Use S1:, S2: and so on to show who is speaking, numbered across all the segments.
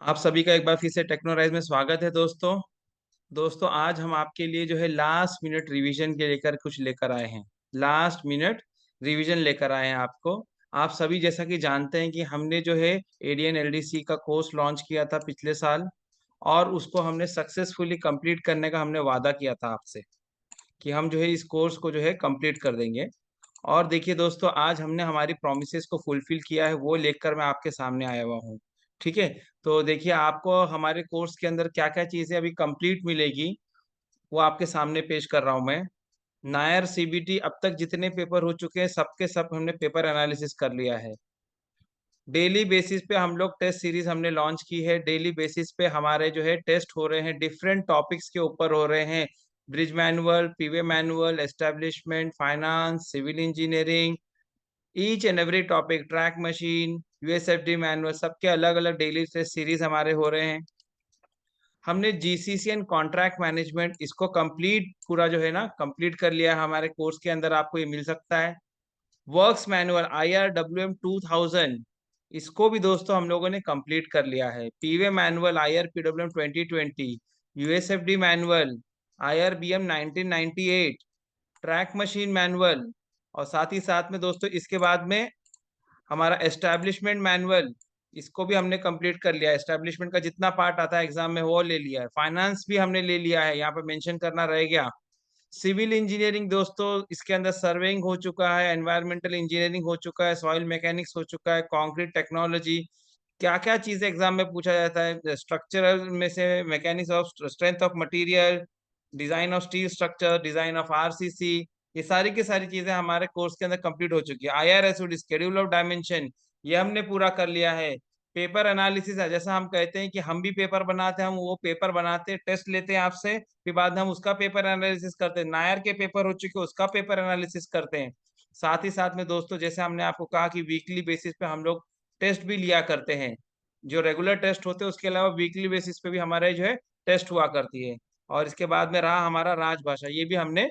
S1: आप सभी का एक बार फिर से टेक्नोराइज में स्वागत है दोस्तों। दोस्तों आज हम आपके लिए जो है लास्ट मिनट रिवीजन के लेकर कुछ लेकर आए हैं। लास्ट मिनट रिवीजन लेकर आए हैं आपको। आप सभी जैसा कि जानते हैं कि हमने जो है एडीएन एलडीसी का कोर्स लॉन्च किया था पिछले साल, और उसको हमने सक्सेसफुली कंप्लीट करने का हमने वादा किया था आपसे कि हम जो है इस कोर्स को जो है कंप्लीट कर देंगे। और देखिए दोस्तों, आज हमने हमारी प्रोमिसेस को फुलफिल किया है, वो लेकर मैं आपके सामने आया हुआ हूँ। ठीक है। तो देखिए, आपको हमारे कोर्स के अंदर क्या क्या चीजें अभी कंप्लीट मिलेगी, वो आपके सामने पेश कर रहा हूँ मैं। नायर सीबीटी अब तक जितने पेपर हो चुके हैं, सबके सब हमने पेपर एनालिसिस कर लिया है। डेली बेसिस पे हम लोग टेस्ट सीरीज हमने लॉन्च की है। डेली बेसिस पे हमारे जो है टेस्ट हो रहे हैं, डिफरेंट टॉपिक्स के ऊपर हो रहे हैं। Bridge manual, P way manual, establishment, finance, civil engineering, each and every topic, track machine, USFD manual, सबके अलग अलग डेली टेस्ट सीरीज हमारे हो रहे हैं। हमने जीसीसी एंड कॉन्ट्रैक्ट मैनेजमेंट इसको कंप्लीट पूरा जो है ना कंप्लीट कर लिया है। हमारे कोर्स के अंदर आपको ये मिल सकता है। वर्क्स मैनुअल IRWM 2000, इसको भी दोस्तों हम लोगों ने कंप्लीट कर लिया है। P way manual IRPWM 2020, USFD manual, IRBM 1998, track machine manual, और साथ ही साथ में दोस्तों इसके बाद में हमारा एस्टैब्लिशमेंट मैनुअल, इसको भी हमने कंप्लीट कर लिया है। एस्टैब्लिशमेंट का जितना पार्ट आता है एग्जाम में वो ले लिया है। फाइनेंस भी हमने ले लिया है, यहाँ पे मेंशन करना रह गया। सिविल इंजीनियरिंग दोस्तों, इसके अंदर सर्वेइंग हो चुका है, एनवायरमेंटल इंजीनियरिंग हो चुका है, सॉइल मैकेनिक्स हो चुका है, कंक्रीट टेक्नोलॉजी। क्या क्या चीजें एग्जाम में पूछा जाता है, स्ट्रक्चरल में से mechanics of strength of material, design of steel structure, design of RCC, ये सारी की सारी चीजें हमारे कोर्स के अंदर कंप्लीट हो चुकी है। IRSUD, स्केड्यूल ऑफ डायमेंशन, ये हमने पूरा कर लिया है। पेपर एनालिसिस है, जैसा हम कहते हैं कि हम भी पेपर बनाते हैं, हम वो पेपर बनाते हैं, टेस्ट लेते हैं आपसे, फिर बाद में हम उसका पेपर एनालिसिस करते हैं। नायर के पेपर हो चुके उसका पेपर एनालिसिस करते हैं। साथ ही साथ में दोस्तों, जैसे हमने आपको कहा कि वीकली बेसिस पे हम लोग टेस्ट भी लिया करते हैं। जो रेगुलर टेस्ट होते हैं उसके अलावा वीकली बेसिस पे भी हमारे जो है टेस्ट हुआ करती है। और इसके बाद में रहा हमारा राजभाषा, ये भी हमने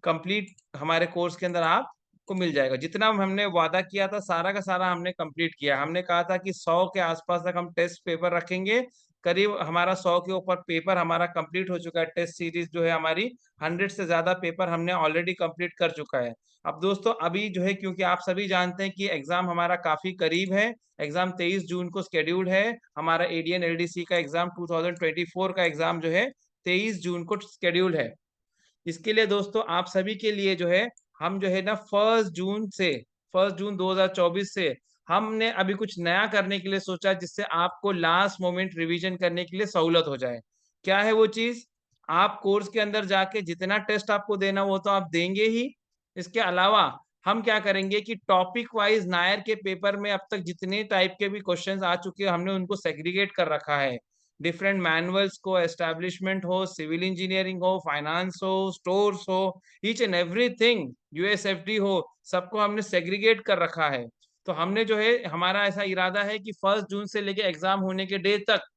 S1: कंप्लीट हमारे कोर्स के अंदर आपको मिल जाएगा। जितना हमने वादा किया था सारा का सारा हमने कंप्लीट किया। हमने कहा था कि 100 के आसपास तक हम टेस्ट पेपर रखेंगे। करीब हमारा 100 के ऊपर पेपर हमारा कंप्लीट हो चुका है। टेस्ट सीरीज जो है हमारी 100 से ज्यादा पेपर हमने ऑलरेडी कंप्लीट कर चुका है। अब दोस्तों अभी जो है, क्योंकि आप सभी जानते हैं कि एग्जाम हमारा काफी करीब है। एग्जाम 23 जून को स्केड्यूल है। हमारा एडीएन एलडीसी का एग्जाम 2024 का एग्जाम जो है 23 जून को स्केड्यूल है। इसके लिए दोस्तों आप सभी के लिए जो है, हम जो है ना 1 जून 2024 से हमने अभी कुछ नया करने के लिए सोचा, जिससे आपको लास्ट मोमेंट रिवीजन करने के लिए सहूलत हो जाए। क्या है वो चीज? आप कोर्स के अंदर जाके जितना टेस्ट आपको देना वो तो आप देंगे ही। इसके अलावा हम क्या करेंगे कि टॉपिक वाइज नायर के पेपर में अब तक जितने टाइप के भी क्वेश्चंस आ चुके हैं, हमने उनको सेग्रीगेट कर रखा है। डिफरेंट मैनुअल्स को, एस्टेब्लिशमेंट हो, सिविल इंजीनियरिंग हो, फाइनेंस हो, स्टोर्स हो, ईच एंड एवरीथिंग, यूएसएफडी हो, सबको हमने सेग्रीगेट कर रखा है। तो हमने जो है, हमारा ऐसा इरादा है कि 1 जून से लेके एग्जाम होने के डे तक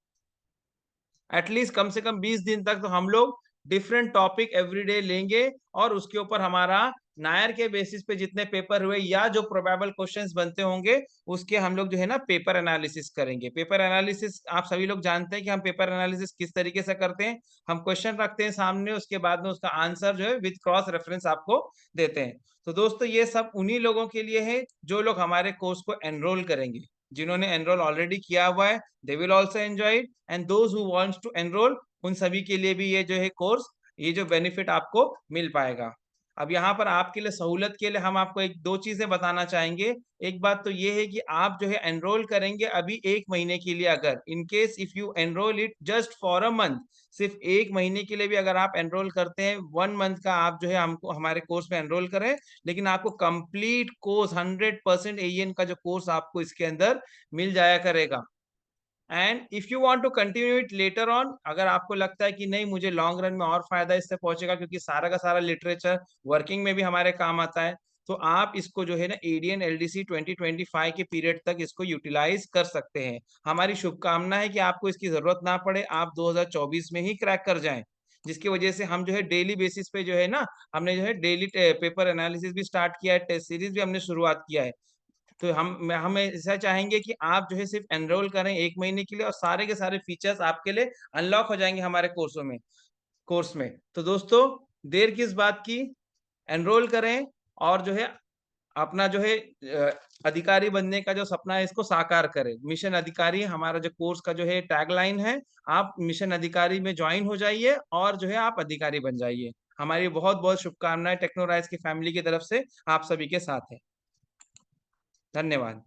S1: एटलीस्ट कम से कम 20 दिन तक तो हम लोग डिफरेंट टॉपिक एवरीडे लेंगे, और उसके ऊपर हमारा नायर के बेसिस पे जितने पेपर हुए या जो प्रोबेबल क्वेश्चंस बनते होंगे, उसके हम लोग जो है ना पेपर एनालिसिस करेंगे। पेपर एनालिसिस आप सभी लोग जानते हैं कि हम पेपर एनालिसिस किस तरीके से करते हैं। हम क्वेश्चन रखते हैं सामने, उसके बाद में उसका आंसर जो है विद क्रॉस रेफरेंस आपको देते हैं। तो दोस्तों ये सब उन्हीं लोगों के लिए है जो लोग हमारे कोर्स को एनरोल करेंगे। जिन्होंने एनरोल ऑलरेडी किया हुआ है, they will also enjoy it, and those who wants to enrol, उन सभी के लिए भी ये जो है कोर्स, ये जो बेनिफिट आपको मिल पाएगा। अब यहाँ पर आपके लिए सहूलत के लिए हम आपको एक दो चीजें बताना चाहेंगे। एक बात तो ये है कि आप जो है एनरोल करेंगे अभी 1 महीने के लिए, अगर in case if you enrol it just for a month, सिर्फ 1 महीने के लिए भी अगर आप एनरोल करते हैं, 1 मंथ का आप जो है हमको हमारे कोर्स में एनरोल करें, लेकिन आपको कंप्लीट कोर्स 100% एईएन का जो कोर्स आपको इसके अंदर मिल जाया करेगा। And if you want to continue it later on, अगर आपको लगता है कि नहीं मुझे लॉन्ग रन में और फायदा इससे पहुंचेगा, क्योंकि सारा का सारा लिटरेचर वर्किंग में भी हमारे काम आता है, तो आप इसको जो है ना एडीएन एलडीसी 2025 के पीरियड तक इसको यूटिलाइज कर सकते हैं। हमारी शुभकामना है कि आपको इसकी जरूरत ना पड़े, आप 2024 में ही क्रैक कर जाएं। जिसकी वजह से हम जो है डेली बेसिस पे जो है ना, हमने जो है डेली पेपर एनालिसिस भी स्टार्ट किया है, टेस्ट सीरीज भी हमने शुरुआत किया है। तो हम ऐसा चाहेंगे कि आप जो है सिर्फ एनरोल करें 1 महीने के लिए और सारे के सारे फीचर्स आपके लिए अनलॉक हो जाएंगे हमारे कोर्स में। तो दोस्तों देर किस बात की, एनरोल करें और जो है अपना जो है अधिकारी बनने का जो सपना है इसको साकार करें। मिशन अधिकारी हमारा जो कोर्स का जो है टैगलाइन है। आप मिशन अधिकारी में ज्वाइन हो जाइए और जो है आप अधिकारी बन जाइए। हमारी बहुत बहुत शुभकामनाएं टेक्नोराइज की फैमिली की तरफ से आप सभी के साथ है। धन्यवाद।